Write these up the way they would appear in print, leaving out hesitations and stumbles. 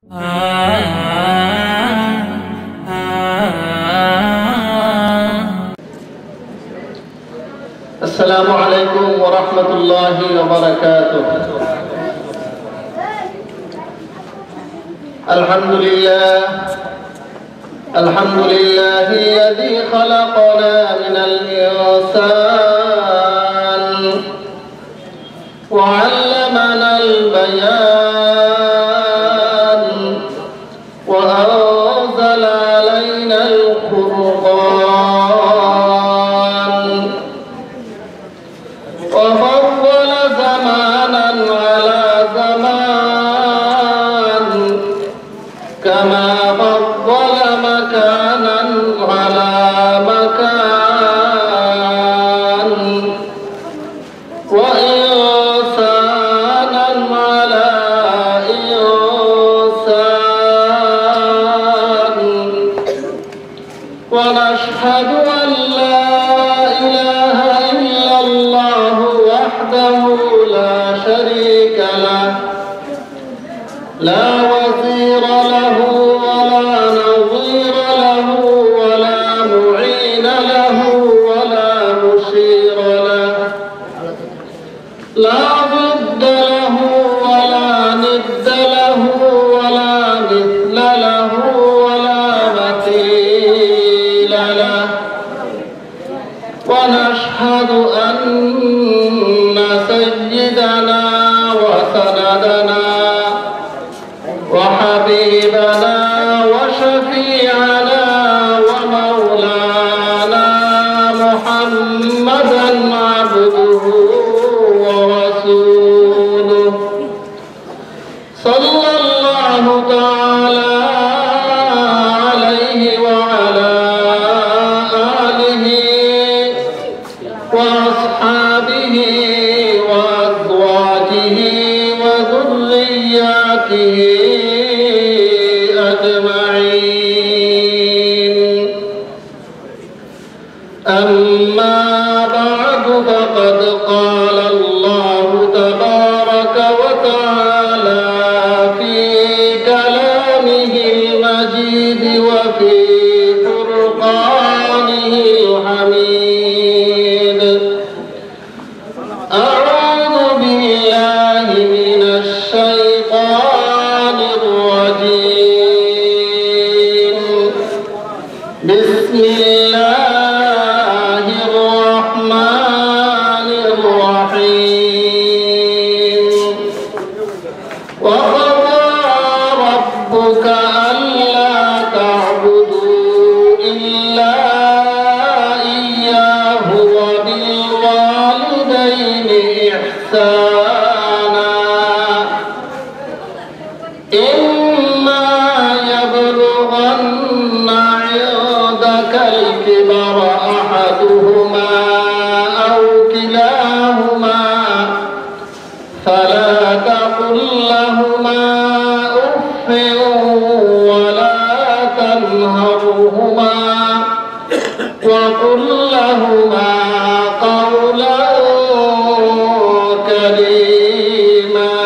السلام عليكم ورحمة الله وبركاته. الحمد لله الذي خلقنا من الإنسان وعلمنا البيان وأنزل علينا القرآن وفضل زمانا على زمان كما فضل مكانا على مكان وإنسانا على إنسان ونشهد أن لا إله إلا الله وحده لا شريك له لا وزير له ولا نظير له ولا معين له ولا مشير له لا ضد له ولا ند له ولا مثل له ولا مثيل له ونشهد أن سيدنا وسندنا وحبيبنا وشفيعنا ومولانا محمدا عبده ورسوله صلى الله تعالى عليه وعلى آله وأصحابه وأزواجه وذرياته أجمعين. أما بعد فقد قال الله تبارك وتعالى في كلامه المجيد وفي فرقانه الحميد. أعوذ بالله من الشيطان الرجيم. بسم الله الرحمن الرحيم. وقضى ربك ألا تعبدوا إلا إياه وبالوالدين إحسانا إما يبلغن عندك الكبر أحدهما أو كلاهما فلا تقل لهما أف ولا تنهرهما وقل لهما قولا كريما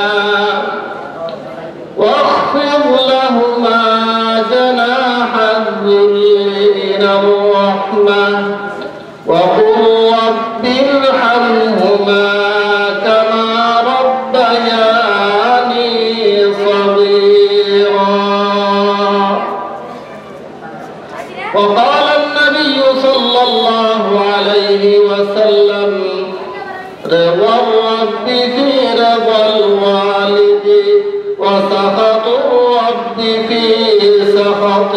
واخفض لهما جناح الذل من الرحمة وقل رب ارحمهما كما ربياني صغيرا. وقال النبي صلى الله عليه وسلم رضا الرب في رضا الوالد وسخط الرب في سخط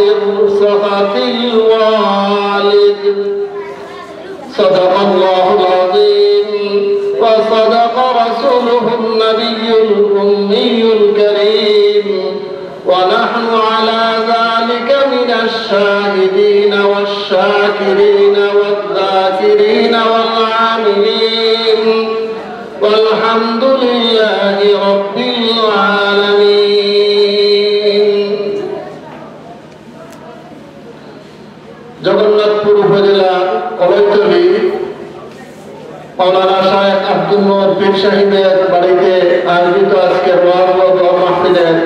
الوالد. صدق الله العظيم وصدق رسوله النبي الأمي الكريم ونحن على ذلك من الشاهدين والشاكرين والذاكرين والعاملين والحمد لله رب العالمين. জগন্নাথপুর উপজেলা কলেজতলী মাওলানা শায়েখ আব্দুল নূর পীর সাহেবের বাড়িতে আয়োজিত আজকের ওয়াজ ও দোয়া মাহফিলের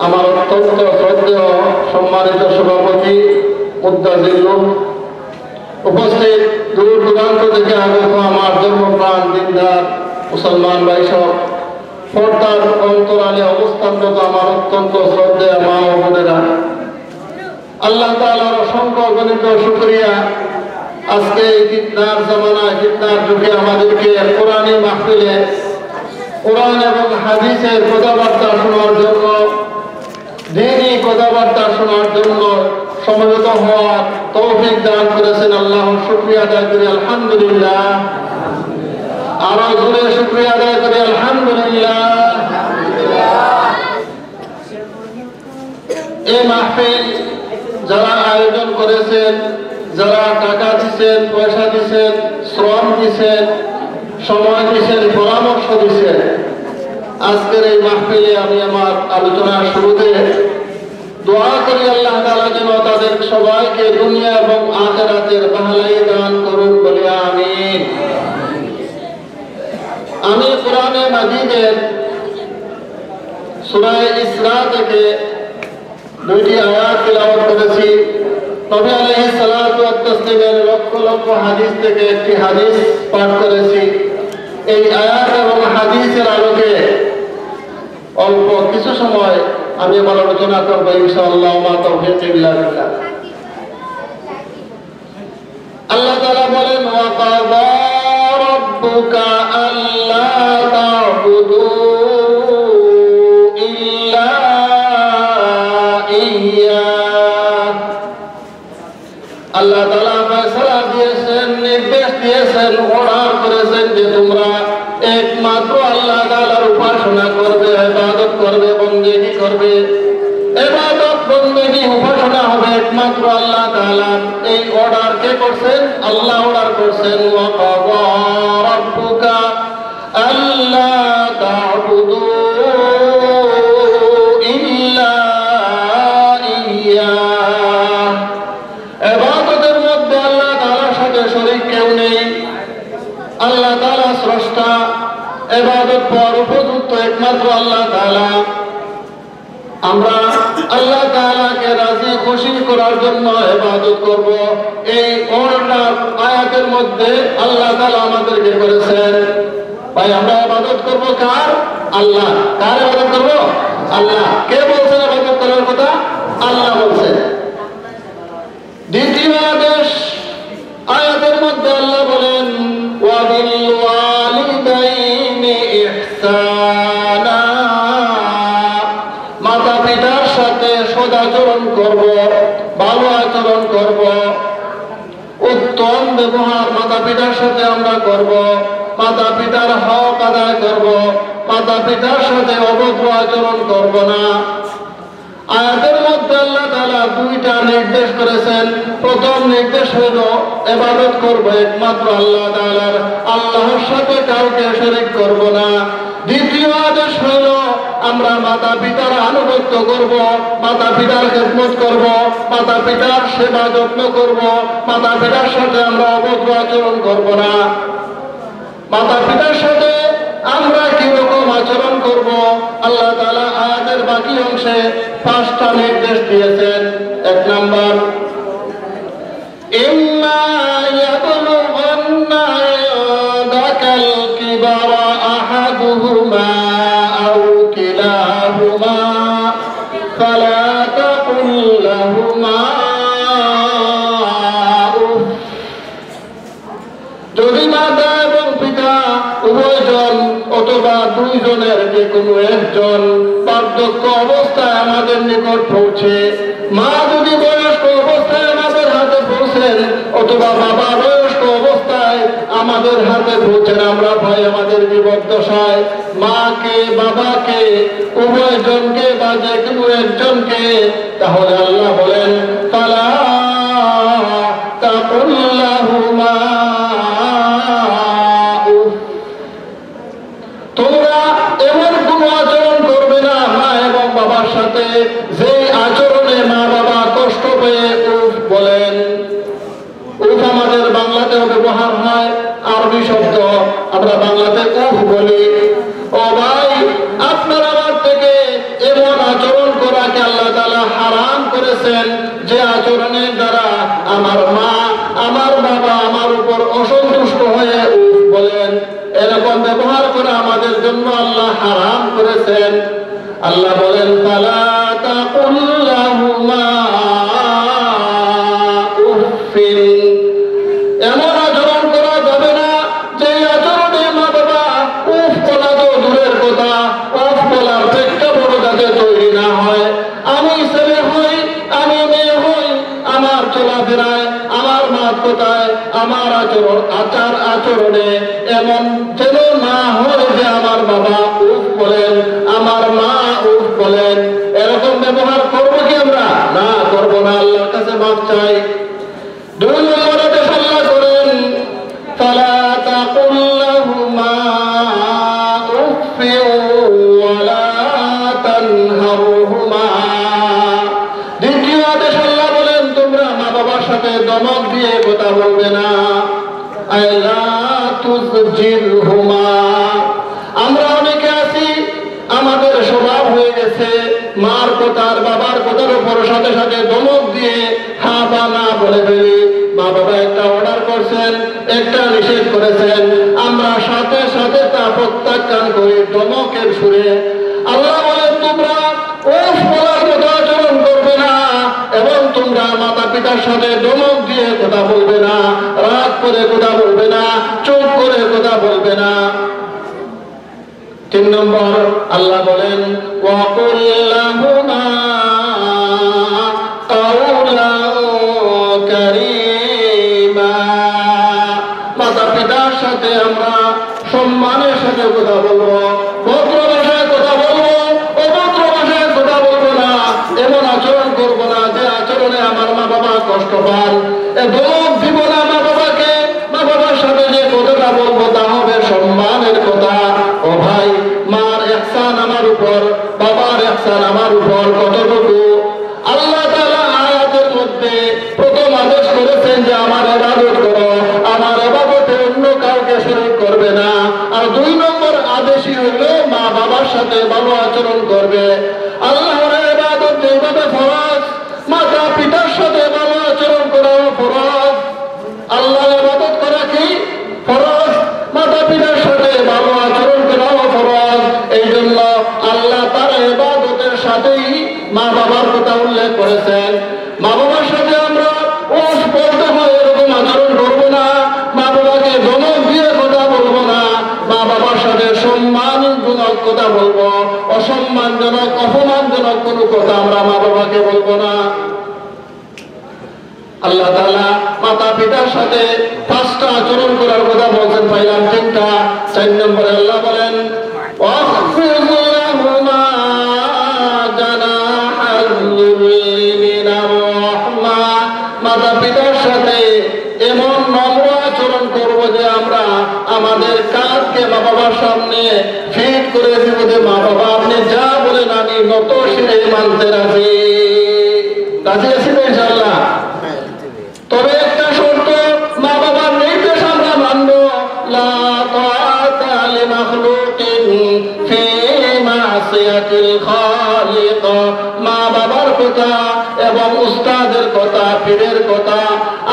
আমার অত্যন্ত শ্রদ্ধেয় সম্মানিত সভাপতি মুদ্দাজিল্লুর, উপস্থিত দূর দূরান্ত থেকে আগত আমার ধর্মপ্রাণ দিনদার মুসলমান ভাই সব, পর্দার অন্তরালে অবস্থানরত আমার অত্যন্ত শ্রদ্ধেয় মা ও বোনেরা, আল্লাহ তাআলার অসংখ্য গণিত শুকরিয়া। আজকে এই ফিতনার জামানায়, ফিতনার যুগে আমাদেরকে কোরআনী মাহফিলে কোরআন এবং হাদিসের কথাবার্তা শোনার জন্য, দ্বীনি কথাবার্তা শোনার জন্য সমবেত হওয়ার তৌফিক দান করেছেন। আল্লাহর শুকরিয়া আদায় করি আলহামদুলিল্লাহ। আরো জোরে শুকরিয়া আদায় করি আলহামদুলিল্লাহ। এই মাহফিল যারা আয়োজন করেছেন, যারা টাকা দিচ্ছেন, পয়সা দিচ্ছেন, শ্রম দিচ্ছেন, সময় দিচ্ছেন, পরামর্শ দিচ্ছেন, আজকের এই মাহফিলে আমি আমার আলোচনার শুরুতে দোয়া করি আল্লাহ তাআলা যেন তাদের সবাইকে দুনিয়া এবং আখিরাতের ভালাই দান করুন বলে আমিন। আমি কোরআনে মাজিদের সূরা ইসরা থেকে দুইটি আয়াত তিলাওয়াত করেছি। নবী আলাইহিস সালাতু ওয়াত তাসলিমের লক্ষ লক্ষ হাদিস থেকে একটি হাদিস পাঠ করেছি। এই আয়াত এবং হাদিসের আলোকে অল্প কিছু সময় আমি আমার আলোচনা করব ইনশাআল্লাহ। মা তাওফীক ইল্লা বিল্লাহ। আল্লাহ তাআলা বলেন, ওয়া কাযা রাব্বুকা আল্লা তা'বুদু ইল্লা ইয়্যাহ। আল্লাহ তাআলা ফয়সালা দিয়েছেন, নির্দেশ দিয়েছেন, অর্ডার করেছেন যে তোমরা একমাত্র আল্লাহ তাআলার উপাসনা করবে, ইবাদত করবে, বন্দেগী করবে। ইবাদত, বন্দেগী, উপাসনা হবে একমাত্র আল্লাহ তাআলার। এই অর্ডার কে করছেন? আল্লাহ অর্ডার করছেন। ওয়া কাযা রাব্বুকা আল্লা তা'বুদু ইল্লা ইয়্যাহ। ইবাদতের মধ্যে আল্লাহ তাআলার সাথে শরীক কেউ নেই। আল্লাহ তাআলা স্রষ্টা, ইবাদত করার উপযুক্ত একমাত্র আল্লাহ তাআলা। আমরা আল্লাহ তাআলাকে রাজি খুশি করার জন্য ইবাদত করব। এই অর্ডার আয়াতের মধ্যে আল্লাহ তাআলা আমাদেরকে করেছেন। ভাই আমরা ইবাদত করব কার? আল্লাহ। কার ইবাদত করব? আল্লাহ। কে বলছেন ইবাদত করার কথা? আল্লাহ বলছেন। দ্বিতীয় আদেশ আয়াতের মধ্যে আল্লাহ বলেন, ওয়া বিল ওয়ালিদাইনি ইহসানা। মাতা পিতার সাথে সদাচরণ করব, ভালো আচরণ করব, উত্তম ব্যবহার মাতা পিতার সাথে আমরা করব, মাতা পিতার হক আদায় করব, মাতা পিতার সাথে অভদ্র আচরণ করব না। আয়াতের মধ্যে আল্লাহ তাআলা দুইটা নির্দেশ করেছেন। প্রথম নির্দেশ হল ইবাদত করব একমাত্র আল্লাহ তাআলার, আল্লাহর সাথে কাউকে শরীক করব না। দ্বিতীয় আদেশ হল আমরা মাতা পিতার আনুগত্য করব, মাতা পিতার খেদমত করব, মাতা পিতার সেবা যত্ন করব, মাতা পিতার সাথে আমরা অভদ্র আচরণ করব না। মাতা পিতার সাথে আমরা কিরকম আচরণ করব? আল্লাহ তাআলা আয়াতের বাকি অংশে 5টা নির্দেশ দিয়েছেন। 1 নাম্বার, ইম্মা ইয়াবলুগান্না ইনদাকাল কিবারা আহাদুহুমা আও কিলাহুমা ফালা তাকুল লাহুমা উফ। যদি মাতা এবং পিতা উভয়জন অথবা দুইজনের যে কোনো একজন বার্ধক্য অবস্থায় আমাদের নিকট পৌঁছে, মা যদি বয়স্ক অবস্থায় আমাদের হাতে পৌঁছেন অথবা বাবা বয়স্ক অবস্থায় আমাদের হাতে পৌঁছেন, আমরা ভয় আমাদের বিপদদশায় মাকে, বাবাকে, উভয়জনকে বা যে কোনো একজনকে, তাহলে আল্লাহ বলেন, ফালা তাকুল লাহুমা উফ। তোমরা এমন কোন আচরণ করবে না মা এবং বাবার সাথে যে আচরণে মা বাবা কষ্ট পেয়ে উফ বলেন। উফ আমাদের বাংলাতেও ব্যবহার হয়, আরবি শব্দ, আমরা বাংলাতে উফ বলি। ও ভাই, আপনার আমার থেকে এমন আচরণ করা আমাকে আল্লাহ তাআলা হারাম করেছেন, যে আচরণের দ্বারা আমার মা আমার বাবা আমার উপর অসন্তুষ্ট হয়ে উফ বলেন, এরকম ব্যবহার করে আমাদের জন্য আল্লাহ হারাম করেছেন। আল্লাহ বলেন ফালা তাকুল লাহুমা উফিন, এমন আচরণ করা যাবে না যে আচরণে মা বাবা উফ বলা তো দূরের কথা, উফ বলার প্রেক্ষাপট যাতে তৈরি না হয়। আমি ছেলে হই, আমি মেয়ে হই, আমার চলাফেরায়, আমার মাত কথায়, আমার আচরণে এমন যেন না হয় যে আমার বাবা উফ বলেন, আমার মা উফ বলেন। এরকম ব্যবহার করবো কি আমরা? না, করবো না। আল্লাহর কাছে মাফ চাই। 2 নম্বর আদেশ আল্লাহ করেন ফালা তাকুল লাহুমা উফিন ওয়ালা তানহারহুমা। দ্বিতীয় আদেশ আল্লাহ বলেন তোমরা মা বাবার সাথে ধমক দিয়ে কথা বলবে না। আলা তুজজিরহুমা। আমরা অনেকে আছি, আমাদের স্বভাব হয়ে গেছে মার কথার বাবার কথার উপর সাথে সাথে ধমক দিয়ে হ্যাঁ বা না বলে ফেলি। মা বাবা একটা অর্ডার করছেন, একটা নিষেধ করেছেন, আমরা সাথে সাথে তা প্রত্যাখ্যান করি ধমকের সুরে। আল্লাহ বলেন তোমরা উফ বলার মতো আচরণ করবে না, এবং তোমরা মাতা পিতার সাথে ধমক দিয়ে কথা বলবে না, রাগ করে কথা বলবে না, চুপ করে কথা বলবে না। 3 নম্বর আল্লাহ বলেন ওয়াকুল লাহুমা কাওলান কারীমা। মাতা পিতার সাথে আমরা সম্মানের সাথে কথা বলবো, ভদ্র ভাষায় কথা বলবো, অভদ্র ভাষায় কথা বলবো না। এমন আচরণ করবো না যে আচরণে আমার মা বাবা কষ্ট পান। ধমক দিব না মা বাবাকে। মা বাবার সাথে যে কথাটা বলবো তা হবে সম্মানের কথা। ও ভাই, মার ইহসান আমার উপর, বাবার ইহসান আমার উপর কতটুকু? আল্লাহ তাআলা আয়াতের মধ্যে প্রথম আদেশ করেছেন যে আমার ইবাদত করো, আমার ইবাদতে অন্য কাউকে শরীক করবে না। আর 2 নম্বর আদেশই হলো মা বাবার সাথে ভালো আচরণ করবে। আল্লাহর ইবাদত যেভাবে ফরজ, মাতা পিতার সাথে ভালো আচরণ করা ফরজ। আল্লাহর ইবাদত করা কি ফরজ, মাতা পিতার সাথে ভালো আচরণ করাও ফরজ। এই জন্য আল্লাহ তার ইবাদতের সাথেই মা বাবার কথা উল্লেখ করেছেন। মা বাবার সাথে আমরা উফ বলতে হয় এরকম আচরণ করবো না, মা বাবাকে ধমক দিয়ে কথা বলবো না, মা বাবার সাথে সম্মানজনক কথা বলবো, অসম্মানজনক অপমানজনক কোনো কথা আমরা মা বাবাকে বলবো না। আল্লাহ তাআলা মাতা পিতার সাথে 5টা আচরণ করার কথা বলছেন, পাইলাম 3টা। 4 নম্বরে আল্লাহ বলেন ওয়াখফিদ লাহুমা জানাহাল যুল্লি মিনার রাহমা। মাতা পিতার সাথে এমন নম্র আচরণ করব যে আমরা আমাদের কাঁধকে মা বাবার সামনে ফিট করে দিব যে মা বাবা আপনি যা বলেন আমি নত শিরে মানতে রাজি। রাজি আছি তো ইনশাআল্লাহ? তবে একটা শর্ত, মা বাবার নির্দেশ আমরা মানব। লা তাআতা লিমাখলুকিন ফি মাসিয়াতিল খালিক। মা বাবার কথা এবং উস্তাদের কথা, পীরের কথা,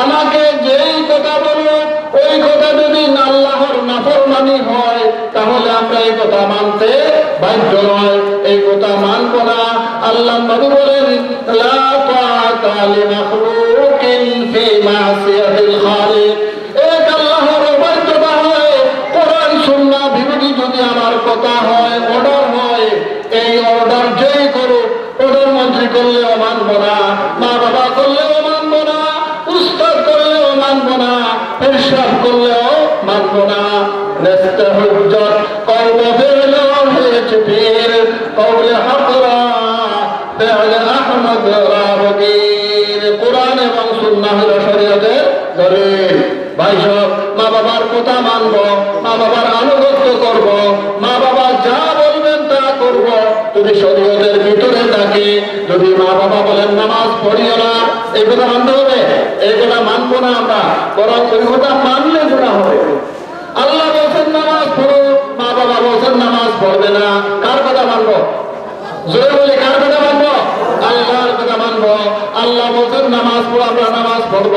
আমাকে যেই কথা বলো ওই কথা যদি আল্লাহর নাফরমানি হয় তাহলে আমরা এই কথা মানতে বাধ্য নয়, এই কথা মানব না। আল্লাহ নবী বলেন লা তাআতা লিমাখলুকিন ফি মাসিয়াতিল খালিক। এক আল্লাহর অবাধ্যতা হয়, কোরআন সুন্নাহ বিরোধী যদি আমার কথা হয়, অর্ডার হয়, এই অর্ডার যেই করুক, প্রধানমন্ত্রী করলেও মানব না, মা বাবা করলেও মানব না, উস্তাদ করলেও মানব না, ইরশাদ করলেও মানব না। নেস্তে হুজ্জত কওল ফি'ল হিজ পীর কওল হকরা ফি'ল আহমদ রাবগীর। কোরআন এবং সুন্নাহ হলো শরীয়তের দলিল। ভাই সব, মা বাবার কথা মানব, মা বাবার আনুগত্য করব, মা বাবা যা বলবেন তা করব যদি শরীয়তের ভিতরে থাকে। যদি মা বাবা বলেন নামাজ পড়িও না, এই কথা মানতে হবে? এই কথা মানবো না আমরা, বরং ওই কথা মানলে গুনাহ হবে। আল্লাহ বলছেন নামাজ পড়ো, মা বাবা বলছেন নামাজ পড়বে না, কার কথা মানবো? জোরে বলি কার কথা মানবো? করব।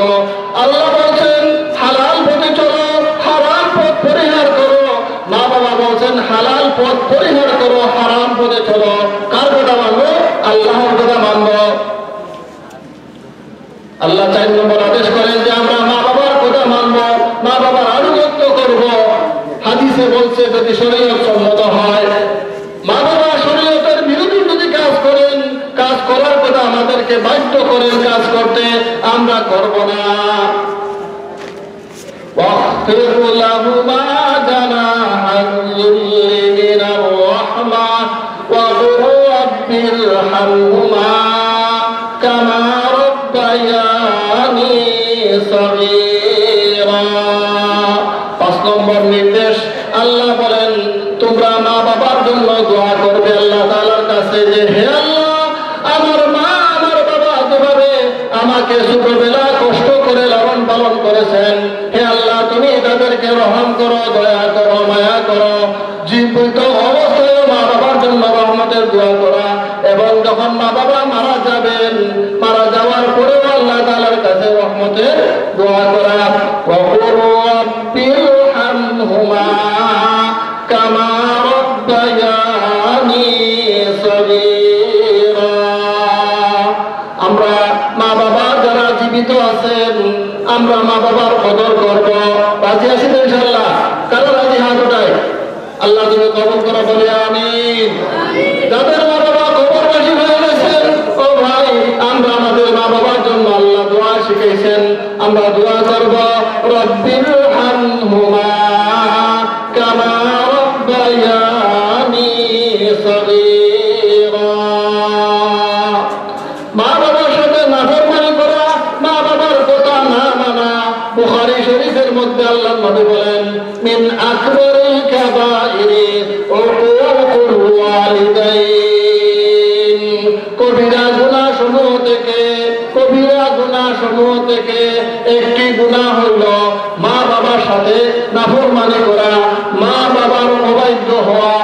আল্লাহ বলছেন হালাল পথে চলো, হারাম পথ পরিহার করো। মা বাবা বলছেন হালাল পথ পরিহার করো, হারাম পথে চলো। কার কথা মানবো? আল্লাহর কথা মানবো। আল্লাহ 4 নম্বর আদেশ করেন যে আমরা মা বাবার কথা মানবো, মা বাবার আনুগত্য করব। হাদিসে বলছে যদি শরীয়ত সম্মত হয়, মা বাবা শরীয়তের বিরোধী যদি কাজ করেন, কাজ করার কথা আমাদেরকে বাধ্য করেন কাজ করতে, আমরা করব না। واخفض لهما جناح الذل من الرحمة وقل رب ارحمهما كما ربياني صغيرا। 5 নম্বর নির্দেশ, আল্লাহ বলেন তোমরা মা বাবার জন্য দোয়া করবে আল্লাহ তাআলার কাছে যে হে আল্লাহ, আমার মা আমার বাবা যেভাবে আমাকে ছোটবেলা কষ্ট করে লালন পালন করেছেন, হে আল্লাহ তুমি তাদেরকে রহম করো, দয়া করো, মায়া করো। জীবিত অবস্থায় মা বাবার জন্য রহমতের দোয়া করা, এবং যখন মা বাবা মারা যাবেন, মারা যাওয়ার পরেও আল্লাহ তাআলার কাছে রহমতের দোয়া করা। ওয়াকুর রাব্বিরহামহুমা কামা রাব্বায়ানি সগীরা। আমরা মা বাবা যারা জীবিত আছেন, আমরা মা বাবার কদর করব। রাজি আছি তো ইনশাআল্লাহ? কারো রাজি হাত ওঠায়। আল্লাহ তুমি কবুল করো, বলে আমিন। যাদের মা বাবা কবরবাসী হয়ে গেছেন, ও ভাই, আমরা আমাদের মা বাবার জন্য আল্লাহ দোয়া শিখাইছেন, আমরা দোয়া করব রব্বিরহামহুমা কামা রাব্বায়ানি সগীরা। মা বাবার সাথে নাফরমানি করা, মা বাবার কথা না মানা, বুখারী শরীফের মধ্যে আল্লাহ নবী বলেন মিন আকবারিল কাবাইরি উকুকুল ওয়ালিদাইন। কবিরা গুনাহ সমূহ থেকে, কবিরা গুনাহ সমূহ থেকে একটি গুনাহ হইল মা বাবার সাথে নাফরমানি করা, মা বাবার অবাধ্য হওয়া।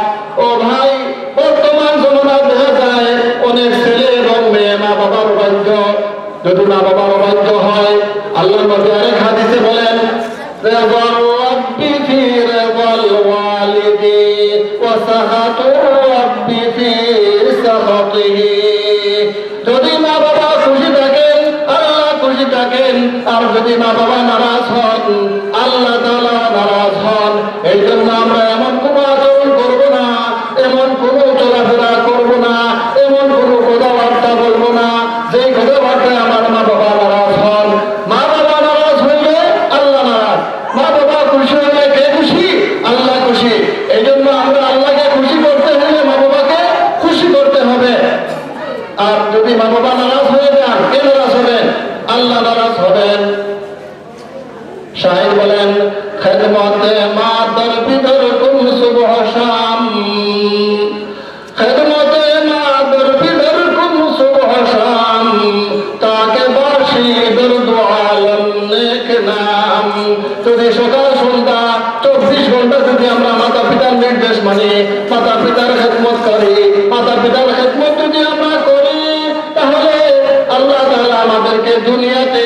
ও ভাই, বর্তমান জমানায় দেখা যায় অনেক ছেলে এবং মেয়ে মা বাবার অবাধ্য। যদি মা বাবার অবাধ্য হয়, আল্লাহ নবী আরেক হাদিসে বলেন রিদার রাব্বি ফি রিদাল ওয়ালিদি ওয়া সাখাতুর রাব্বি ফি সাখাতিহি। যদি মা বাবা খুশি থাকেন, আল্লাহ খুশি থাকেন, আর যদি মা বাবা নারাজ হন, আল্লাহ তাআলা নারাজ হন। এই জন্য আমরা এমন কোনো আচরণ করব না, এমন কোনো চলাফেরা করব না, এমন কোনো কথাবার্তা বলবো না যে কথাবার্তায় আমার মা বাবা নারাজ হন। মা বাবা নারাজ হইলে আল্লাহ নারাজ, মা বাবা খুশি হলে কে খুশি? আল্লাহ খুশি। এই জন্য আমরা আল্লাহকে খুশি করতে হলে মা বাবাকে খুশি করতে হবে। আর যদি মা বাবা নারাজ হয়ে যান, কে নারাজ হবেন? আল্লাহ নারাজ হবেন। শাহিদ বলেন খেদমতে মা দর বিদর কুম সুবহ শাম, খেদমতে মা দর বিদর কুম সুবহ শাম, তাকে বাসি দরদ আলম নেক নাম। যদি সকাল সন্ধ্যা 24 ঘন্টা যদি আমরা মাতা পিতার নির্দেশ মানি, মাতা পিতার খেদমত করি, মাতা পিতার খেদমত যদি আমরা করি, তাহলে আল্লাহ তাআলা আমাদেরকে দুনিয়াতে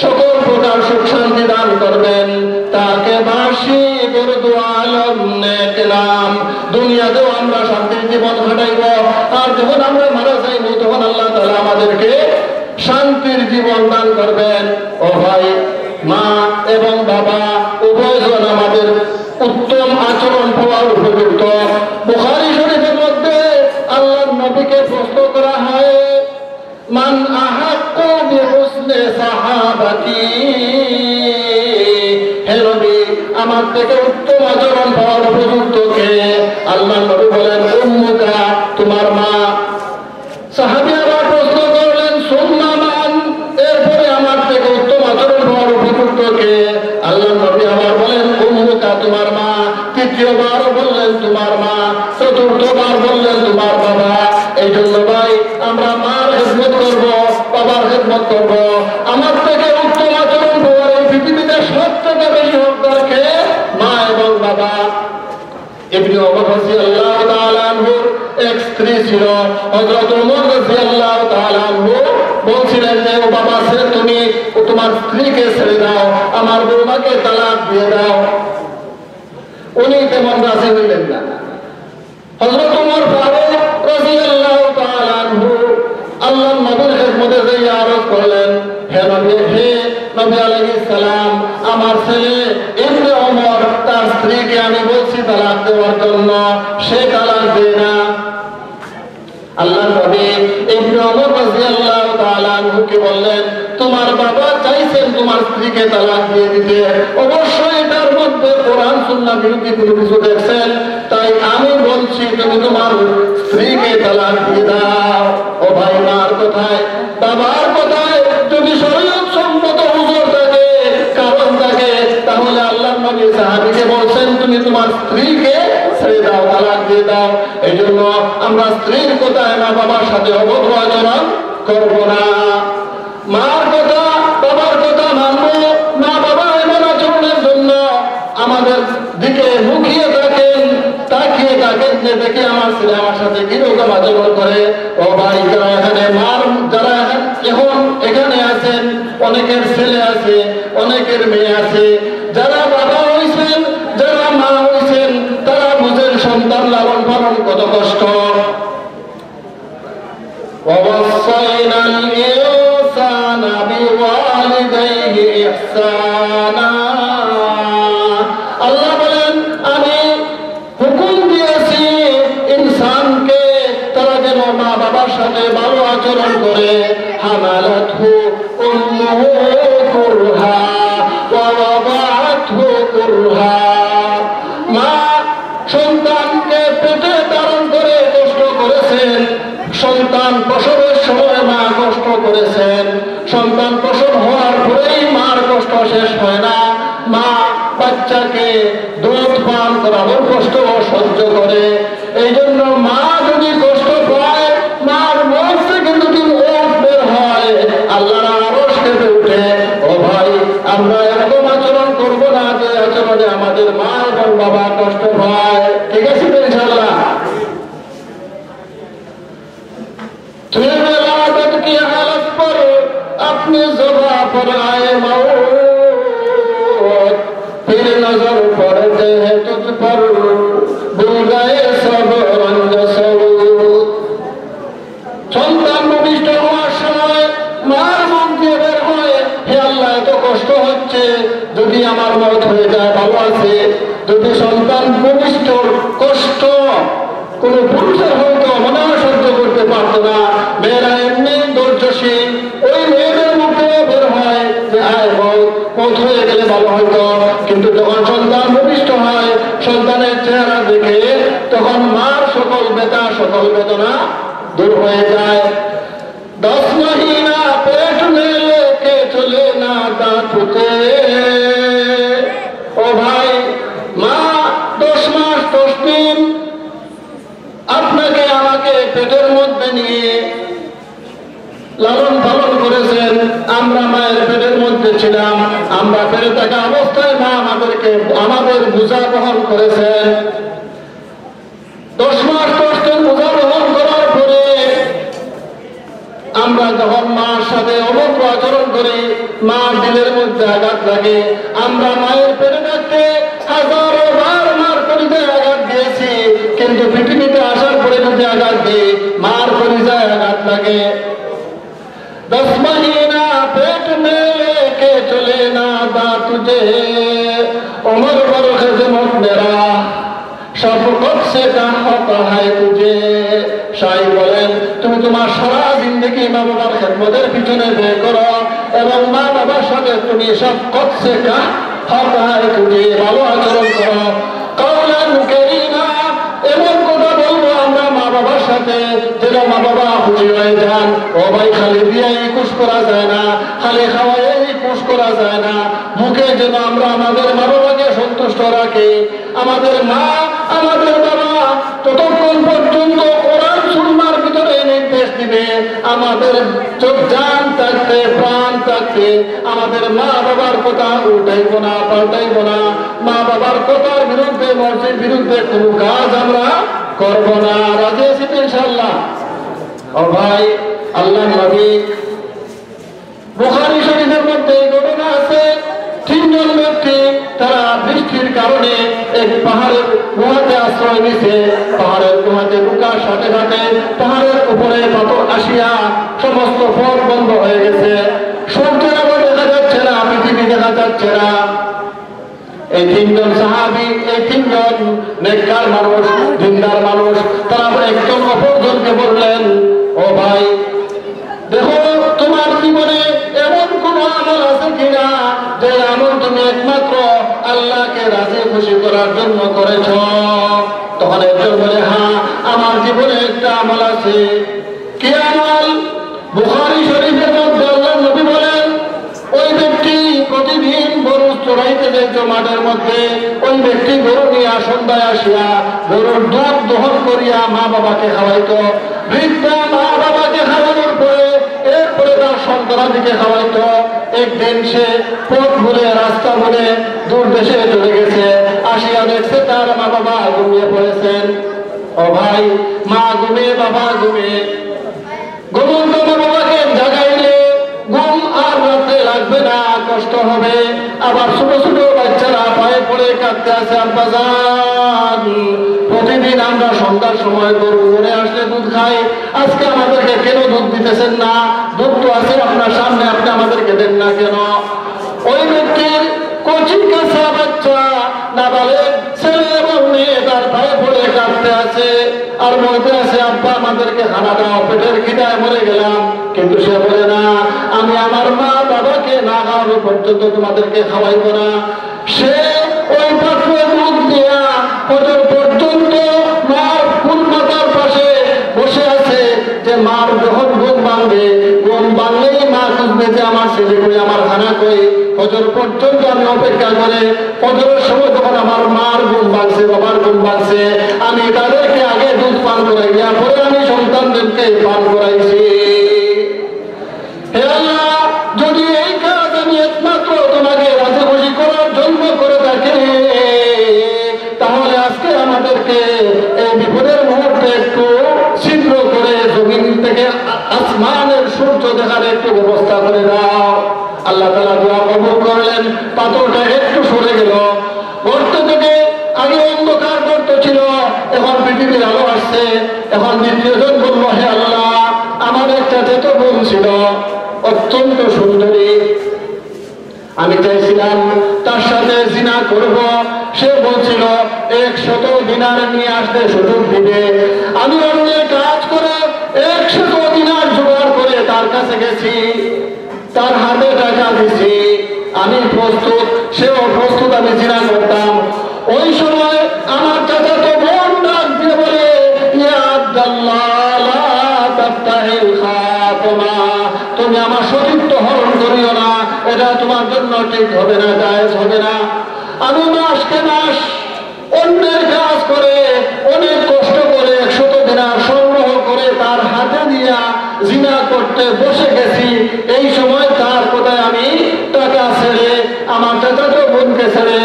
সকল প্রকার সুখ শান্তি দান করবেন। তাকে বাসি দরদ আলম নেক নাম। দুনিয়াতেও আমরা শান্তির জীবন কাটাইব, আর যখন আমরা মারা যাইব তখন আল্লাহ তাআলা আমাদেরকে শান্তির জীবন দান করবেন। ও ভাই, মা এবং বাবা উভয়জন আমাদের উত্তম আচরণ পাওয়ার উপযুক্ত। বুখারী শরীফের মধ্যে আল্লাহর নবীকে প্রশ্ন করা হয় মান আহাক্কু বিহুসনি সাহাবাতি, হে নবী আমার থেকে উত্তম আচরণ পাওয়ার উপযুক্ত কে? আল্লাহর নবী বলেন উম্মুকা, তোমার মা। সাহাবীরা প্রশ্ন করলেন সুম্মা মান, এরপরে আমার থেকে উত্তম আচরণ পাওয়ার উপযুক্ত কে? আল্লাহর নবী আবার বলেন উম্মুকা, তোমার মা। তৃতীয়বার বললেন তোমার মা, চতুর্থবার বললেন তোমার বাবা। এই জন্য ভাই আমরা মার খেদমত করব, বাবার খেদমত করব। আমার থেকে উত্তম আচরণ পাওয়ার এই পৃথিবীতে সবথেকে বেশি হকদার কে? মা এবং বাবা। ইবনে ওমর রাদিয়াল্লাহু তাআলা আনহুর এক স্ত্রী ছিল, হযরত ওমর রাদিয়াল্লাহু তাআলা আনহু বলছিলেন যে ও বাবা, সে তুমি তোমার স্ত্রীকে ছেড়ে দাও, আমার বৌমাকে তালাক দিয়ে দাও। উনি তেমন রাজি হইলেন না। হযরত ওমর ফারুক রাদিয়াল্লাহু তাআলা আনহু আল্লাহর নবীর খেদমতে যাইয়া আরজ করলেন, হে নবী আলাইহিস সালাম, আমার ছেলে ইবনে ওমর তার স্ত্রীকে আমি বলছি তালাক দেওয়ার জন্য, সে তালাক দেয় না। আল্লাহর নবী ইবনে ওমর রাদিয়াল্লাহু তাআলা আনহুকে বললেন, তোমার বাবা চাইছেন তোমার স্ত্রীকে তালাক দিয়ে দিতে, অবশ্যই এটার মধ্যে কোরআন সুন্নাহ বিরোধী কোনো কিছু দেখছেন, তাই আমি বলছি তুমি তোমার স্ত্রীকে তালাক দিয়ে দাও। ও ভাই, মার কথায় বাবার কথায় যদি শরীয়ত সম্মত হুজুর থাকে, কারণ থাকে, তাহলে আল্লাহর নবী সাহাবীকে বলছেন তুমি তোমার স্ত্রীকে ছেড়ে দাও, তালাক দিয়ে দাও। এই জন্য আমরা স্ত্রীর কথায় মা বাবার সাথে অভদ্র আচরণ করব না। মার কথা বাবার কথা মানবো। মা বাবা এমন আচরণের জন্য আমাদের দিকে মুখিয়ে থাকেন, তাকিয়ে থাকেন যে দেখে আমার ছেলে আমার সাথে কিরকম আচরণ করে। ও ভাই, যারা এখানে যারা এখন এখানে আছেন, অনেকের ছেলে আছে, অনেকের মেয়ে আছে, যারা বাবা হয়েছেন, যারা মা হয়েছেন, তারা বুঝেন সন্তান লালন পালন কত কষ্ট। ووصينا الإنسان بوالديه إحسانا। আল্লাহ বলেন, আমি হুকুম দিয়েছি ইনসানকে তারা যেন মা বাবার সাথে ভালো আচরণ করে। হামালাতহু উম্মুহু কুরহা ওয়া ওয়াদাআতহু কুরহা। মা সন্তানকে পেটে ধারণ করে কষ্ট করেছেন, সন্তান প্রসবের সময় মা কষ্ট করেছেন, সন্তান প্রসব হওয়ার পরেই মার কষ্ট শেষ হয় না। মা বাচ্চাকে দুধ পান করানোর কষ্ট সহ্য করে। এই জন্য মা যদি কষ্ট পায়, মার মুখ থেকে যদি ওঠ বের হয়, আল্লাহর আরশ কেঁপে উঠে। ও ভাই, আমরা এরকম আচরণ করব না যে আচরণে আমাদের মা এবং বাবা কষ্ট পায়। ঠিক আছে তো ইনশাআল্লাহ? की हालत पर अपनी ज़ुबान पर आए मौत, फिर नजर पड़ते हैं तुझ पर भूल गए सब रंग सबूत। সন্তান ভূমিষ্ঠ হওয়ার সময় মার মুখ দিয়ে বের হয়, হে আল্লাহ, এত কষ্ট হচ্ছে, যদি আমার মত হয়ে যায় ভালো আছে। যদি সন্তান ভূমিষ্ঠর কষ্ট কোন পুরুষের হয়তো মনে সহ্য করতে পারতো না, মেয়েরা এমনি ধৈর্যশীল, ওই মেয়েদের মুখে বের হয় যে আয় মত হয়ে গেলে ভালো হয়তো। কিন্তু যখন সন্তান ভূমিষ্ঠ হয়, সন্তানের চেহারা দেখে তখন মার সকল ব্যথা সকল বেদনা दूर हो जाए। 10 महीना पेट में लेके चले ना दांतुते। ओ भाई, माँ 10 मास 10 दिन আপনাকে আমাকে পেটের মধ্যে নিয়ে লালন পালন করেছেন। আমরা মায়ের পেটের মধ্যে ছিলাম, আমরা পেটে থাকা অবস্থায় মা আমাদের বোঝা বহন করেছেন। 10 মাস 10 দিন বোঝা বহন করার পরে আমরা যখন মার সাথে অভদ্র আচরণ করি, মার দিলের মধ্যে আঘাত লাগে। আমরা মায়ের পেটে থাকতে হাজারো বার মার কলিজায় আঘাত দিয়েছি, কিন্তু পৃথিবীতে আসার পরে যদি আঘাত দিই, মার কলিজায় আঘাত লাগে। 10 महीना पेट में लेके चले ना दांत तुझे, उम्र भर खिदमत मेरा शफकत से कहता है तुझे। শাইখ বলেন, তুমি তোমার সারা জিন্দেগি মা বাবার খেদমতের পিছনে ব্যয় করো এবং মা বাবার সাথে তুমি শফকত সে कहता है तुझे, ভালো আচরণ করো। কওলান কারীমা, এমন কথা বলবো আমরা মা বাবার সাথে যেন মা বাবা খুশি হয়ে যান। ও ভাই, খালি দিয়েই খুশ করা যায় না, খালি খাওয়াই খুশ করা যায় না। মুখে যেন আমরা আমাদের মা বাবাকে সন্তুষ্ট রাখি। আমাদের মা আমাদের বাবা ততক্ষণ পর্যন্ত কোরআন সুন্নাহর ভিতরে নির্দেশ দিবে, আমাদের চোখ জান থাকতে প্রাণ থাকতে আমাদের মা বাবার কথা উঠাইব না, পাল্টাইব না। মা বাবার কথার বিরুদ্ধে মর্জির বিরুদ্ধে কোনো কাজ আমরা করব না। রাজি আছি তো ইনশাআল্লাহ? ও ভাই, আল্লাহর নবী বুখারী শরীফের মধ্যে এই ঘটনা পাহাড়ের গুহাতে আশ্রয় নিছে, পাহাড়ের গুহাতে ঢুকার সাথে সাথে পাহাড়ের উপরে পাথর আসিয়া সমস্ত পথ বন্ধ হয়ে গেছে, সূর্যের আলো দেখা যাচ্ছে না, পৃথিবী দেখা যাচ্ছে না। এই তিনজন সাহাবী, এই তিনজন নেককার মানুষ, দিনদার মানুষ, তারা একজন অপরজনকে বললেন, ও ভাই দেখো তোমার জীবনে এমন কোন আমল আছে কিনা যে আমল তুমি একমাত্র আল্লাহকে রাজি খুশি করার জন্য করেছ? তখন একজন বলে, হ্যাঁ আমার জীবনে একটা আমল আছে। কি আমল? বুখারী শরীফের মধ্যে আল্লাহর নবী বলেন, ওই ব্যক্তি প্রতিদিন গরু চড়াইতে যাইত মাঠের মধ্যে, ওই ব্যক্তি গরু নিয়ে সন্ধ্যায় আসিয়া গরুর দুধ দহন করিয়া মা বাবাকে খাওয়াইত, বৃদ্ধা মা বাবাকে খাওয়ানোর পরে এরপরে তার সন্তানাদিকে খাওয়াইত। একদিন সে পথ ভুলে, রাস্তা ভুলে দূর দেশে চলে গেছে, আসিয়া দেখছে তার মা বাবা ঘুমিয়ে পড়েছেন। ও ভাই, মা ঘুমিয়ে বাবা ঘুমিয়ে, ঘুমন্ত মা বাবাকে জাগাইলে ঘুম আর রাত্রে লাগবে না, কষ্ট হবে। আবার ছোট ছোট বাচ্চারা পায়ে পড়ে কাঁদতে আছে, আব্বাজান প্রতিদিন আমরা সন্ধ্যার সময় গরু ঘুরে আসলে দুধ খাই, আজকে আমাদেরকে কেন দুধ দিতেছেন না? দুধ তো আছে আপনার সামনে, আপনি আমাদেরকে দেন না কেন? ওই ব্যক্তির কচি কাঁচা বাচ্চা, নাবালেগ ছেলে এবং মেয়ে তার পায়ে পড়ে কাঁদতে আছে আর বলতে আছে, আব্বা আমাদেরকে খানা দাও, পেটের খিদায় মরে গেলাম। কিন্তু সে বলে না, আমি আমার মা বাবাকে না খাওয়ানো পর্যন্ত তোমাদেরকে খাওয়াইব না। সে ওই পাত্রে দুধ দিয়া ফজর পর্যন্ত মার ফুল মাথার পাশে বসে আছে, যে মার যখন ঘুম ভাঙবে, ঘুম ভাঙলেই মা খুঁজবে যে আমার ছেলে কই, আমার খানা কই। ফজর পর্যন্ত আমি অপেক্ষা করে, ফজরের সময় যখন আমার মার ঘুম ভাঙছে, বাবার ঘুম ভাঙছে, আমি তাদেরকে আগে দুধ পান করাইয়া পরে আমি সন্তানদেরকে পান করাইছি। হে আল্লাহ, যদি এই কাজ আমি একমাত্র তোমাকে রাজি খুশি করার জন্য করে থাকি, তাহলে আজকে আমাদেরকে এই বিপদের মুহূর্তে একটু ছিদ্র করে জমিন থেকে আসমানের সূর্য দেখার একটু ব্যবস্থা করে দাও। আল্লাহ তাআলা দোয়া কবুল করলেন, পাথরটা একটু সরে গেল। গর্ত থেকে আগে অন্ধকার গর্ত ছিল, এখন পৃথিবীর আলো আসছে। এখন দ্বিতীয়জন বলল, হে আল্লাহ, আমার একটা ছোট বোন ছিল, অত্যন্ত সুন্দরী, আমি চাইছিলাম তার সাথে জিনা করব। সে বলছিল 100 দিনার নিয়ে আসতে সুযোগ দিবে। আমি অন্যের কাজ করে 100 দিনার জোগাড় করে তার কাছে গেছি, তার হাতে টাকা দিছি, আমি প্রস্তুত, সেও প্রস্তুত, আমি জিনা করতাম। ওই সময় আমার চাচা তো বোন ডাক দিয়ে বলে, ইয়া আব্দুল্লাহ লা তাফতাহিল খাতমা, তুমি আমার সতীত্ব হরণ করিও না, এটা তোমার জন্য ঠিক হবে না, জায়েজ হবে না। আমি মাসকে মাস অন্যের কাজ করে, অনেক কষ্ট করে 100 দিনার সংগ্রহ করে তার হাতে দিয়া জিনা করতে বসে গেছি। এই সময় তার কোথায় আমি টাকা ছেড়ে, আমার চাচাতো বোনকে ছেড়ে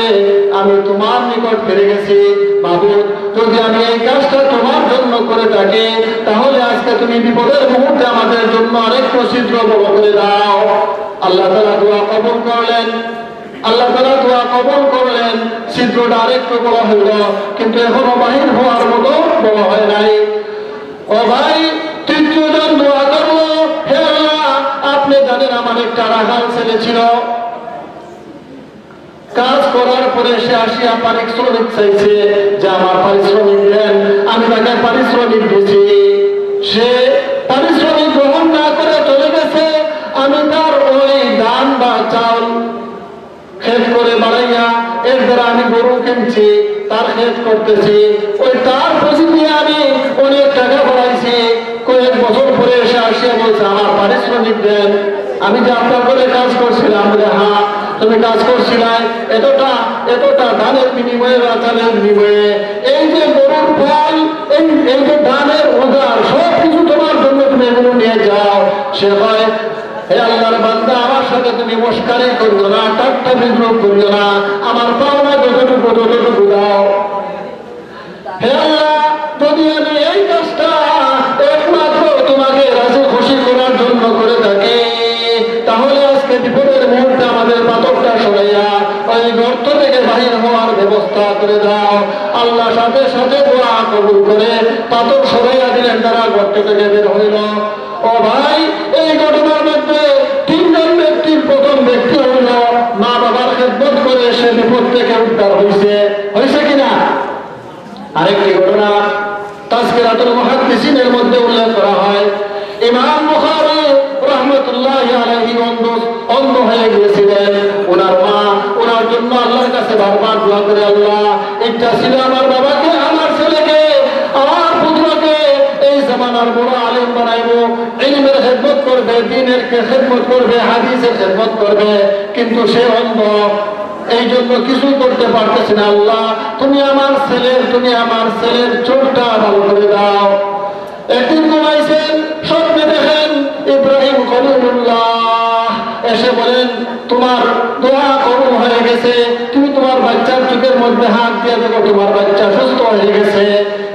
আমি তোমার নিকট ফিরে গেছি। বাবু, যদি আমি এই কাজটা তোমার জন্য করে থাকি, তাহলে আজকে তুমি বিপদের মুহূর্তে আমাদের জন্য আরেকটু ছিদ্র বড় করে দাও। আল্লাহ তাআলা দোয়া কবুল করলেন, আল্লাহ তাআলা দোয়া কবুল করলেন। ছিদ্রটা আরেকটু বড় হইল, কিন্তু এখনো বাহির হওয়ার মতো বড় হয় নাই। ও ভাই, তৃতীয়জন দোয়া করলো, হে আল্লাহ, আপনি জানেন আমার একটা রাখাল ছেলে ছিল, কাজ করার পরে সে আসিয়া পারিশ্রমিক চাইছে, যে আমার পারিশ্রমিক দেন। আমি তাকে পারিশ্রমিক দিয়েছি, সে পারিশ্রমিক গ্রহণ না করে চলে গেছে। আমি তার ওই ধান বা চাল ক্ষেত করে বাড়াইয়া এর দ্বারা আমি গরু কিনছি, তার ক্ষেত করতেছি, ওই তার পুঁজি দিয়ে আমি অনেক টাকা বাড়াইছি। কয়েক বছর পরে এসে আসিয়া বলছে, আমার পারিশ্রমিক দেন। আমি যে আপনার করে কাজ করছিলাম, বলে হ্যাঁ তুমি কাজ করছিলাম, এতটা এতটা ধানের বিনিময়ে বা চালের বিনিময়ে, এই যে গরুর ফল, এই যে ধানের উদার, সব কিছু তোমার জন্য তুমি এগুলো নিয়ে যাও। সে হয়, হে আল্লাহর বান্দা, আমার সাথে তুমি মস্কারি করিও না, ঠাট্টা বিদ্রুপ করিও না, আমার পাওনা যতটুকু ততটুকু দাও। হে আল্লাহ, যদি আমি এই কাজটা একমাত্র তোমাকে রাজি খুশি করার জন্য করে থাকি, তাহলে আজকে বিপদের মুহূর্তে আমাদের পাথরটা সরাইয়া ওই গর্ত থেকে বাহির হওয়ার ব্যবস্থা করে দাও। কক্ষ থেকে বের হইল। ও ভাই, এই ঘটনার মধ্যে তিনজন ব্যক্তির প্রথম ব্যক্তি হইল মা বাবার খেদমত করে সে বিপদ থেকে উদ্ধার হয়েছে কিনা? আরেকটি ঘটনা তাজকিরাতুল মুহাদ্দিসিনের মধ্যে উল্লেখ করা হয়, ইমাম বুখারী রাহমাতুল্লাহি আলাইহি অন্ধ হয়ে গিয়েছিলেন। ওনার মা ওনার জন্য আল্লাহর কাছে বারবার দোয়া করে, আল্লাহ, ইচ্ছা ছিল আমার বাবাকে, আমার ছেলেকে, আমার পুত্রকে এই জামানার বড় আলেম বানাইবো, ইলমের খেদমত করবে, দ্বীনের খেদমত করবে, হাদিসের খেদমত করবে, কিন্তু সে অন্ধ, এই জন্য কিছু করতে পারতেছি না। আল্লাহ, তুমি আমার ছেলের চোখটা ভালো করে দাও। একদিন ঘুমাইছেন, স্বপ্নে দেখেন ইব্রাহিম খলিলুল্লাহ এসে বলেন, তোমার দোয়া কবুল হয়ে গেছে, তুমি তোমার বাচ্চার চোখের মধ্যে হাত দিয়ে দেখো, তোমার বাচ্চা সুস্থ হয়ে গেছে।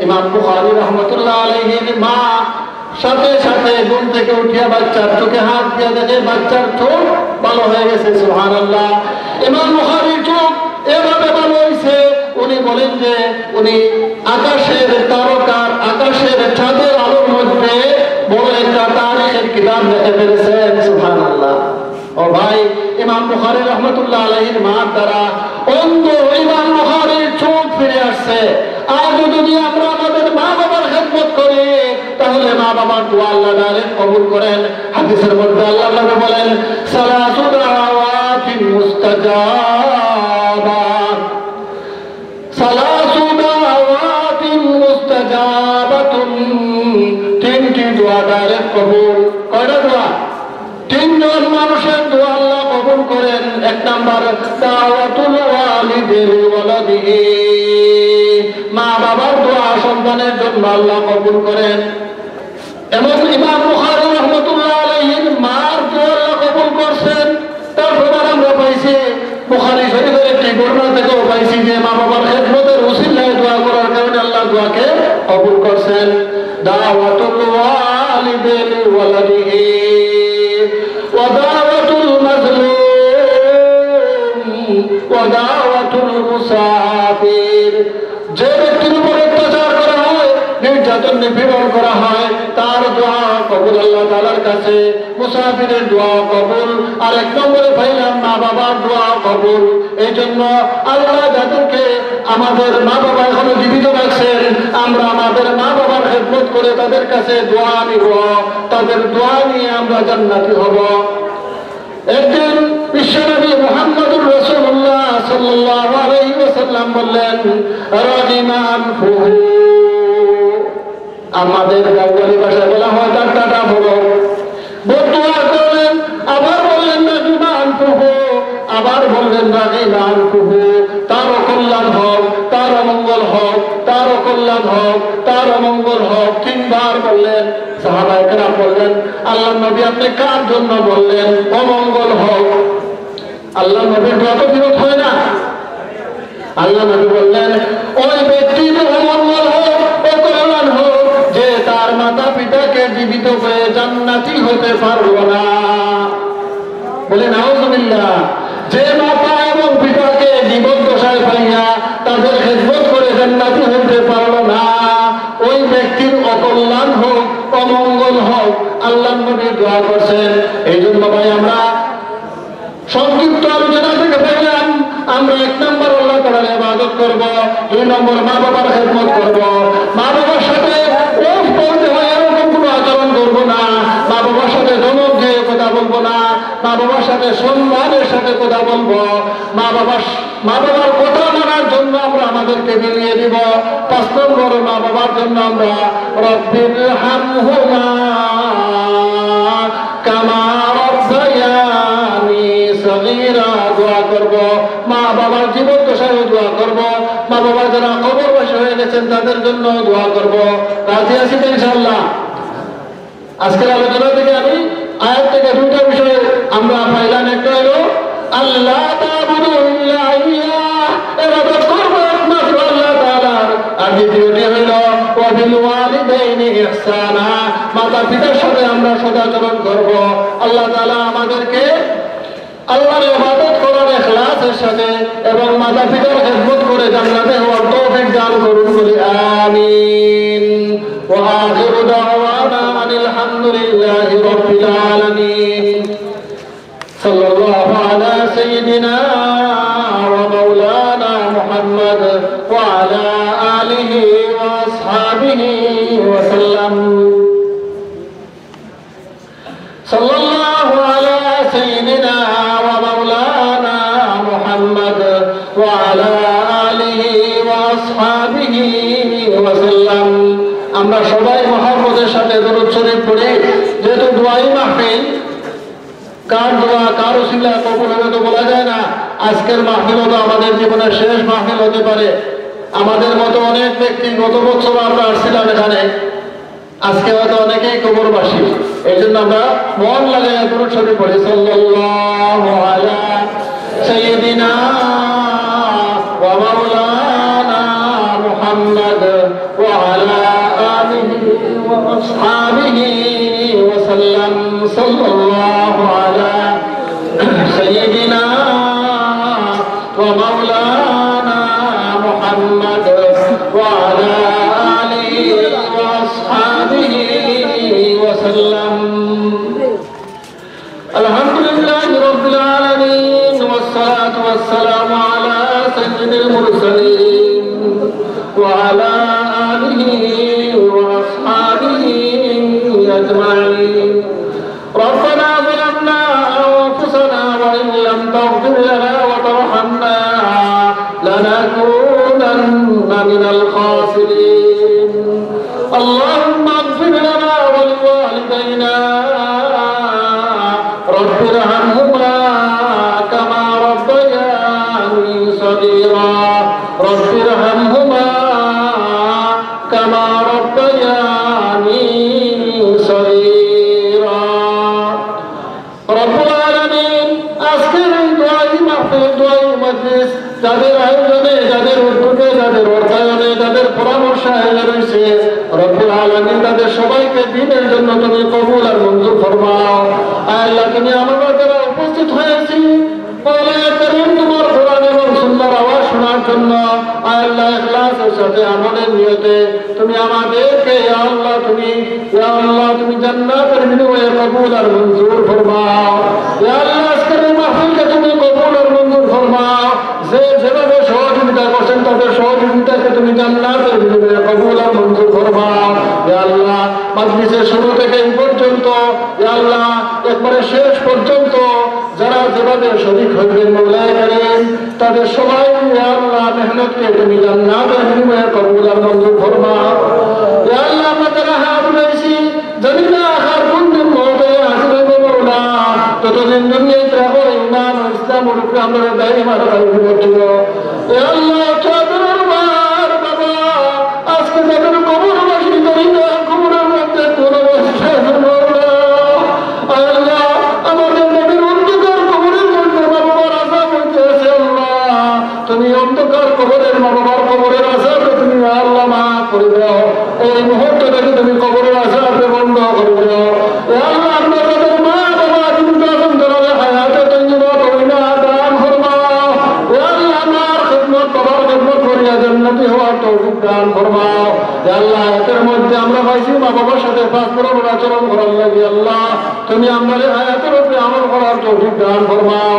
ইমাম বুখারী রাহমাতুল্লাহ আলাইহির মা সাথে সাথে ঘুম থেকে উঠিয়া বাচ্চার চোখে হাত দিয়ে দেখে বাচ্চার চোখ ভালো হয়ে গেছে। সুবহানাল্লাহ। ইমাম বুখারীর চোখ এভাবে ভালো হয়েছে, উনি বলেন যে উনি আকাশের তারকার, আকাশের চাঁদের আলোর মধ্যে বড় একটা তারিখের কিতাব লিখে ফেলেছেন। সুবহানাল্লাহ। ও ভাই, ইমাম বুখারী রাহমাতুল্লাহ আলাইহির মা দ্বারা অন্ধ ইমাম বুখারীর চোখ ফিরে আসছে। আর যদি আমরা আমাদের মা বাবার খেদমত করি, তাহলে মা বাবার দোয়া আল্লাহ ডাইরেক্ট কবুল করেন। হাদিসের মধ্যে আল্লাহ নবী বলেন, সালাসু দাওয়াতিন মুস্তাজাবাত, সালাসু দাওয়াতিন মুস্তাজাবাতুন, তিনটি দোয়া ডাইরেক্ট কবুল। কয়টা দোয়া? তিনজন মানুষের দোয়া আল্লাহ কবুল করেন। এক নাম্বার, দাওয়াতুল ওয়ালিদিল ওয়ালাদিহি, মা বাবার দোয়া সন্তানের জন্য আল্লাহ কবুল করেন। এবং ইমাম বুখারী রাহমাতুল্লাহ আলাইহির মার দোয়া আল্লাহ কবুল করছেন। তার প্রমাণ আমরা পাইছি বুখারী শরীফের একটি ঘটনা থেকেও পাইছি যে মা বাবার খেদমতের উসিলায় দোয়া করার কারণে আল্লাহ দোয়াকে কবুল করছেন। দাওয়াতুল ওয়ালিদিল ওয়ালাদিহি ওয়া দাওয়াতুল মাজলুম ওয়া দাওয়াতুল মুসাফির, যে ব্যক্তির উপর অত্যাচার করা হয়, নির্যাতন নিপীড়ন করা হয়, তার দোয়া কবুল আল্লাহ তাআলার কাছে। মুসাফিরের দোয়া কবুল। আর এক নম্বরে পাইলাম মা বাবার দোয়া কবুল। এই জন্য আল্লাহ যাদেরকে আমাদের মা বাবা এখনো জীবিত রাখছেন, আমরা আমাদের মা বাবার খেদমত করে তাদের কাছে দোয়া নিব, তাদের দোয়া নিয়ে আমরা জান্নাতি হব। একদিন বিশ্বনবী মুহাম্মদুর রাসূলুল্লাহ সাল্লাল্লাহু আলাইহি ওয়াসাল্লাম বললেন, রাগিমা আনফুহু, আমাদের বাঙালি ভাষায় বলা হয় ডাক্তারটা বলো, বদুয়া করলেন। আবার বললেন রাগিমা আনফুহু, আবার বললেন রাগিমা আনফুহু, তার কল্যাণ হোক, তার অমঙ্গল হোক, তার কল্যাণ হোক, তার অমঙ্গল হোক, তিনবার বললেন। সাহাবায়ে কেরাম বললেন, আল্লাহর নবী আপনি কার জন্য বললেন অমঙ্গল হোক? আল্লাহর নবীর দোয়া তো বিরোধ হয় না। আল্লাহ নবী বললেন, ওই ব্যক্তির অমঙ্গল হোক, অকল্যাণ হোক যে তার মাতা পিতাকে জীবিত হয়ে জান্নাতি হতে পারলো না। বলেন নাউযুবিল্লাহ। যে মাতা এবং পিতাকে জীবদ্দশায় পাইয়া তাদের খেদমত করে জান্নাতি হতে পারলো না, ওই ব্যক্তির অকল্যাণ হোক, অমঙ্গল হোক, আল্লাহর নবী দোয়া করছেন। এই জন্য ভাই আমরা সংক্ষিপ্ত আলোচনা থেকে পেলাম, আমরা এক নম্বর আল্লাহ তাআলার ইবাদত করব, দুই নম্বর মা বাবার খেদমত করব, মা বাবার সাথে ওফ বলতে হয় এরকম কোনো আচরণ করবো না, মা বাবার সাথে ধমক দিয়ে কথা বলবো না, মা বাবার সাথে সম্মানের সাথে কথা বলবো, মা বাবার কথা মানার জন্য আমরা আমাদেরকে বিলিয়ে দিব। 5 নম্বর, মা বাবার জন্য আমরা রব্বির হামহুমা কামা রব্বায়ানি সগীরা দোয়া করব। মা বাবার জীবদ্দশায় দোয়া করব, মা বাবা যারা কবরবাসী হয়ে গেছেন তাদের জন্য দোয়া করব। রাজি আছি তো ইনশাআল্লাহ? আজকের আলোচনা থেকে আমি আয়াত থেকে দুটো বিষয় আমরা পাইলাম। একটা হলো আল্লাহ তা'বুদু ইল্লা ইয়্যাহ, ইবাদত করব একমাত্র আল্লাহ তাআলার। আর দ্বিতীয়টি হলো ওয়া বিল ওয়ালিদাইনি ইহসানা, মাতা পিতার সাথে আমরা সদাচরণ করব। আল্লাহ তাআলা আমাদেরকে আল্লাহর ইবাদত করার ইখলাসের সাথে এবং মাতা পিতার খেদমত করে জান্নাতে হওয়ার তৌফিক দান করুন বলি আমিন। ওয়া আখিরু দাওয়ানা لله رب العالمين صلى الله على سيدنا ومولانا محمد وعلى آله وأصحابه وسلم صلى الله على سيدنا ومولانا محمد وعلى آله وأصحابه وسلم আমরা সবাই মুহাম্মদের সাথে দরুদ শরীফ পড়ি যেহেতু দোয়াই মাহফিল কার দোয়া কার ওসিলা কবুল হবে তো বলা যায় না আজকের মাহফিল তো আমাদের জীবনের শেষ মাহফিল হতে পারে আমাদের মতো অনেক ব্যক্তি গত বছর আমরা আসছিলাম এখানে আজকে হয়তো অনেকেই কবরবাসী এই জন্য আমরা মন লাগাইয়া দরুদ শরীফ পড়ি সাল্লাল্লাহু আলা সাইয়্যিদিনা ওয়া মাওলানা মুহাম্মদ ওয়া আলা আলিহি ওয়া আসহাবিহি ওয়া সাল্লাম সাল্লাল্লাহু আলা সাইয়্যিদিনা ওয়া মাওলানা মুহাম্মদ ওয়া আলা الحمد لله رب العالمين والصلاة والسلام على سيد المرسلين وعلى آله وأصحابه أجمعين ربنا ظلمنا أنفسنا وإن لم تغفر لنا وترحمنا لنكونن من الخاسرين اللهم اغفر لنا ولوالدينا رب ارحمهما كما ربياني صغيرا رب ارحمهما كما ربياني صغيرا رب العالمين আজকের এই দোয়াই মাহফিল দোয়াই মজলিস যাদের আয়োজনে যাদের উদ্যোগে যাদের অর্থায়নে যাদের পরামর্শে রয়েছে রব্বুল আলামিন তাদের সবাইকে দ্বীনের জন্য তুমি কবুল আর মঞ্জুর ফরমাও আল্লাহ তুমি আমরা যারা উপস্থিত হয়েছি তোমার কোরআন এবং সুন্নাহর আওয়াজ শোনার জন্য আল্লাহ ইখলাসের সাথে আমলের নিয়তে তুমি আমাদেরকে ইয়া আল্লাহ তুমি জান্নাতের বিনিময়ে কবুল আর মঞ্জুর ফরমাও ইয়া আল্লাহ আজকের এই মাহফিলকে তুমি কবুল আর মঞ্জুর ফরমাও যে যেভাবে সহযোগিতা করছেন তাদের সহযোগিতাকে তুমি জান্নাতের বিনিময়ে কবুল আর মঞ্জুর ফরমাও ইয়া আল্লাহ মাজলিসের শুরু থেকে এই পর্যন্ত ইয়া আল্লাহ একবারে শেষ পর্যন্ত যারা যেভাবে শরীক হইবেন মওলায়ে কারীম তাদের সবাই ইয়া আল্লাহ মেহনতকে তুমি জান্নাতের বিনিময়ে কবুল আর মঞ্জুর ফরমাও ইয়া আল্লাহ আমরা যারা হাত উঠাইছি জানি না আখার কোন দিন মওতে হাজির হইব মওলা ততদিন দুনিয়ায় রাখো ঈমান ও ইসলামের উপরে আমরা দায়িমা রাখবো ইয়া আল্লাহ চাদরের মার বাবা আজকে যাদের কবরবাসী করি না কবরের মধ্যে কোন অবস্থা মওলা আল্লাহ আমাদের নবীর অন্ধকার কবরের মধ্যে মা বাবার আযাব হইতেছে আল্লাহ তুমি অন্ধকার কবরের মা বাবার কবরের আযাব তুমি আল্লাহ মাফ করে দাও এই মুহূর্তটাকে তুমি কবরের আযাব বন্ধ করে দাও ইয়া আল্লাহ আমরা তাদের মা বাবা জীবিত আছেন তাদের হায়াতে তৈয়বা করিনা দান ফরমাও ইয়া আল্লাহ আমার খিদমত বাবার খিদমত করিয়া জান্নাতি হওয়ার তৌফিক দান ফরমাও ইয়া আল্লাহ এর মধ্যে আমরা পাইছি মা বাবার সাথে পাঁচ বছর আচরণ করার লাগি আল্লাহ তুমি আমাদের হায়াতের উপরে আমল করার তৌফিক দান ফরমাও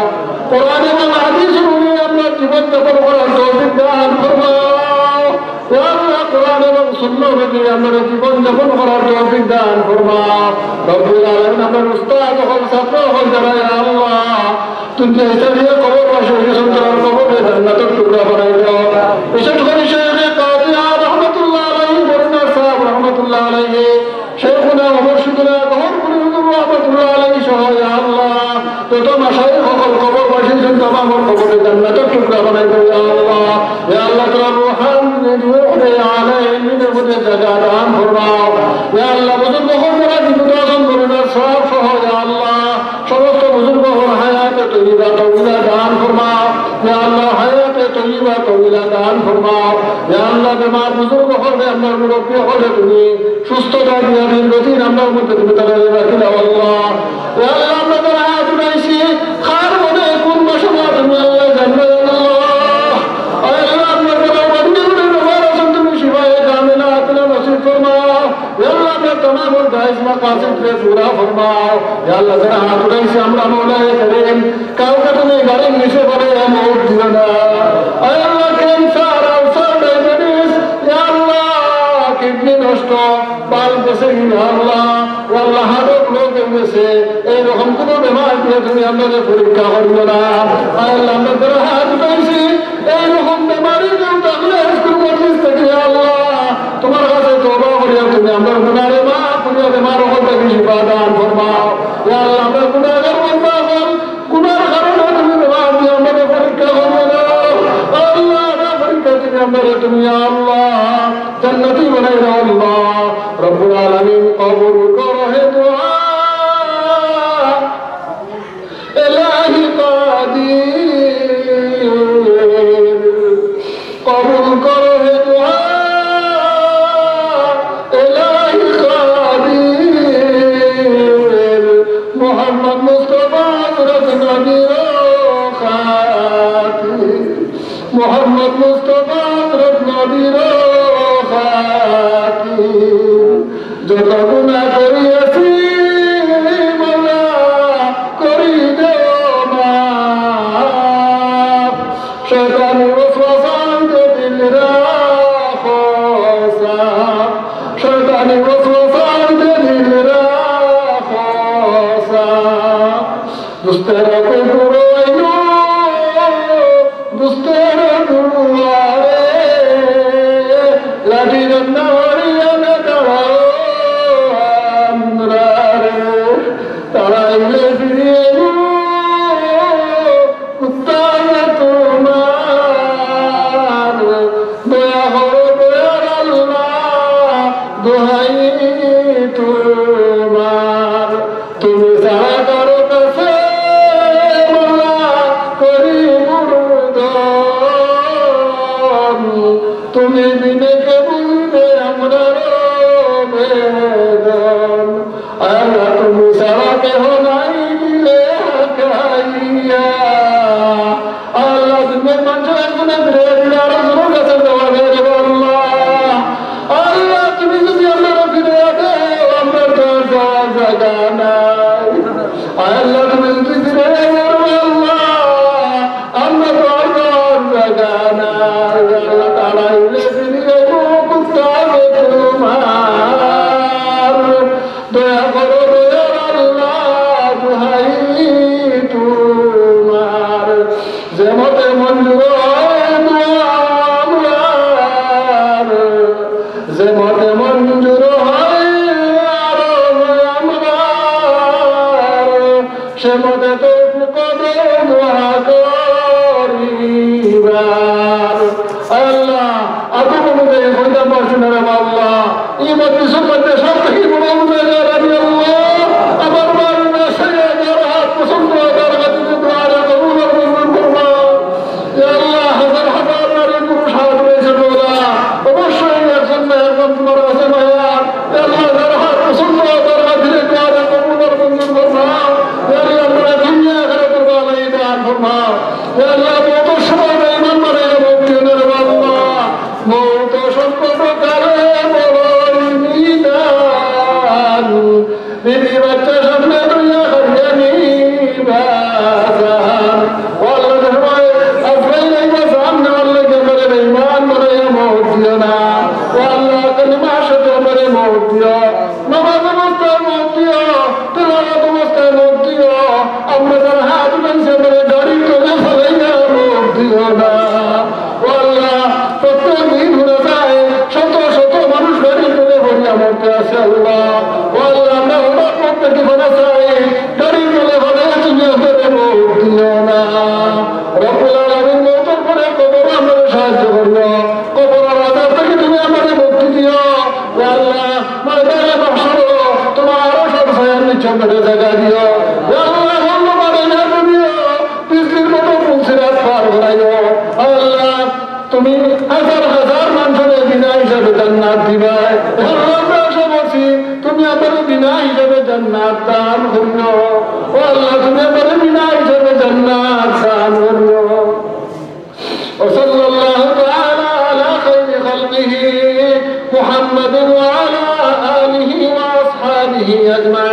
কোরআন এবং হাদিস অনুযায়ী আমরা জীবন যাপন করার তৌফিক দান ফরমাও ইয়া আল্লাহ কোরআন এবং সুন্নাহ অনুযায়ী আমরা জীবন যাপন করার তৌফিক দান ফরমাও রব্বুল আলামিন আমার উস্তাদ হল ছাত্র হল যারা ইয়া আল্লাহ তুমি ইসলামিয়া কবরবাসী সন্তান কবরে জান্নাতের টুকরা বানাই দাও বিশেষ করে শেখ কাদিয়া রাহমাতুল্লাহ আলাইহি বরনা সাহেব রাহমাতুল্লাহ আলাইহি শেখুনা মুর্শিদুনা গহরপুরি হুজুর রাহমাতুল্লাহ আলাইহি সহ ইয়া আল্লাহ তত মাশায়েখ সকল কবরবাসী সন্তান আমার কবরে জান্নাতের টুকরা বানাই দাও ইয়া আল্লাহ ইয়া আল্লাহ তোমার রুহানি রূহে আলাইহির মধ্যে জায়গা দান ফরমাও ইয়া আল্লাহ বুজুর্গ হওয়ার জীবিত আছেন করুণার সব সহ ইয়া আল্লাহ সমস্ত বুজুর্গ হওয়ার হায়াতে তৈয়বা তৌহিলা দান ফরমাও ইয়া আল্লাহ হায়াতে তৈয়বা তৌহিলা দান ফরমাও ইয়া আল্লাহ বেমার বুজুর্গ হলে আপনার মুরব্বী হলে তুমি সুস্থতা দিয়া দীর্ঘদিন আপনার মধ্যে তুমি তারা রাখিলা আল্লাহ ইয়া আল্লাহ আমরা তারা হায়াত উঠাইছি খার মনে কোন মাসে তুমি আল্লাহ জানবে আল্লাহ আল্লাহ আপনার তারা মদিনা ব্যবহার আছেন তুমি শিবায়ে জামিনা আতনা নসিব ফরমাও ইয়া আল্লাহ আমরা तमाम দাইস মাকাসিদ ফরমাও ইয়া আল্লাহ যারা হাত উঠাইছে আমরা মওলায়ে কারীম কাউকে তুমি গাড়ির নিচে পড়ে মওত দিও না আয় আল্লাহ ক্যান্সার আলসার ডায়াবেটিস ইয়া আল্লাহ কিডনি নষ্ট বাল গেছে ইয়া আল্লাহ আল্লাহ হাড়ের রোগ গেছে এইরকম কোনো বেমার দিয়ে তুমি আমাদের পরীক্ষা করিও না আয় আল্লাহ আমরা যারা হাত উঠাইছি এইরকম বেমারি কেউ থাকলে স্কুল মসজিদ থেকে আল্লাহ তোমার কাছে তওবা করিয়া তুমি আমার গুনাহে মাফ করিয়া বেমার হল থেকে শিফা দান ফরমাও ইয়া আল্লাহ আমরা গুনাহগার বান্দা হল গুনার কারণে তুমি বেমার দিয়ে আমাদের পরীক্ষা করিও না আল্লাহ না পরীক্ষা তুমি আমাদের তুমি আল্লাহ জান্নাতি বানাই দাও আল্লাহ রব্বুল আলামিন কবুল করো হে দুআ ইলাহি কাদির কবুল করো হে দুআ ইলাহি কাদির মুহাম্মদ মুস্তাফা হযরত নবীর খাতির মুহাম্মদ মুস্তাফা হযরত নবীর খাতির যত গুনাহ করিয়াছি মাওলা করি দেও মাফ শয়তানি ওয়াসওয়াসাতে দিল রাখো সাফ শয়তানি ওয়াসওয়াসাতে দিল রাখো সাফ দুস্তেরা কো দুরোইনো দুস্তেরা দুয়ারে লাঠি রন্না হরিয়া না তাড়াও আমরারে তাড়াইলে ফিরিয়ে কুত্তারা তোমার দয়া করো দয়ার আল্লাহ দোহাই তোমার তুমি সারা করো কাছে মাওলা করি মুরদন তুমি বিনে কে বুঝবে আমরা বেদন আল্লাহ তুমি সারা কেহ নাই দিলে হাকাইয়া আল্লাহ তুমি মানুষ একজনে ফিরে দিলে আরো জোর কাছে দেওয়া গেল আল্লাহ আল্লাহ তুমি যদি আমরা ফিরে দেও আমরা তো জায়গা নাই আল্লাহ তুমি যদি ফিরে আল্লাহ আমরা তো জায়গা নাই আল্লাহ তাড়াইলে ফিরিয়ে কুত্তাবে তোমার দয়া করো দয়ার আল্লাহ দোহাই তোমার যে মতে মঞ্জুর হয় দোয়া আমার যে মতে মঞ্জুর হয় আরো আমার সে মতে তো কদে দোয়া করিবার আল্লাহ আদম অনুযায়ী হইতে পারছি না রে আল্লাহ এই মধ্যে সম্বন্ধে সব থেকে বড় অনুযায়ী আল্লাহ আমার বাড়ি সে যার হাত পছন্দ তার কাছে দোয়ারে কবুল করবা আল্লাহ হাজার হাজার নারী পুরুষ হাত রয়েছে বলা অবশ্যই একজন না একজন তোমার কাছে মায়া আল্লাহ যার হাত পছন্দ তার কাছে দোয়ারে কবুল করবা আল্লাহ আমরা দুনিয়া করে করবা আলাই দান করবা আল্লাহ কত সময় ইমান মানে মুমিনের আল্লাহ মৌত সম্পদ কারে বড় নিদান বিবি বাচ্চা সামনে দুনিয়া করিয়া নিবাসান আল্লাহ সময় আফরাই নাইবা সামনে আল্লাহ কে বলে ইমান মানে মৌত দিও না আল্লাহ কালিমা সাথে বলে মৌত দিও নামাজ অবস্থায় মৌত দিও তেলাওয়াত অবস্থায় মৌত দিও আমরা যারা হাত উঠাইছে বলে গাড়ি চলে ফেলাই না মৌত দিও না আল্লাহ প্রত্যেক দিন ঘুরে যায় শত শত মানুষ গাড়ি চলে ভরিয়া মরতে আছে আল্লাহ আল্লাহ আমরা হঠাৎ প্রত্যেকে বলে চাই গাড়ি চলে ফেলে তুমি আমাদের মৌত দিও না রব্বুল আলামিন মৌতের পরে কবর আমাদের সাহায্য করিও কবর আযাব থেকে তুমি আমাদের মুক্তি দিও আল্লাহ ময়দানে মাহশর তোমার আরো সব ছায়ার নিচে বেড়ে জায়গা দিও আল্লাহ ধন্যবাদ এনে দিও পৃথিবীর মতো পুলসিরাত পার করাইও আল্লাহ তুমি হাজার হাজার মানুষের বিনা হিসাবে জান্নাত দিবা আল্লাহ আমরা আশা করছি তুমি আমাদের বিনা হিসাবে জান্নাত দান করিও আল্লাহ তুমি আমাদের বিনা হিসাবে জান্নাত দান করিও وصلى الله تعالى على خير خلقه محمد وعلى آله وأصحابه أجمعين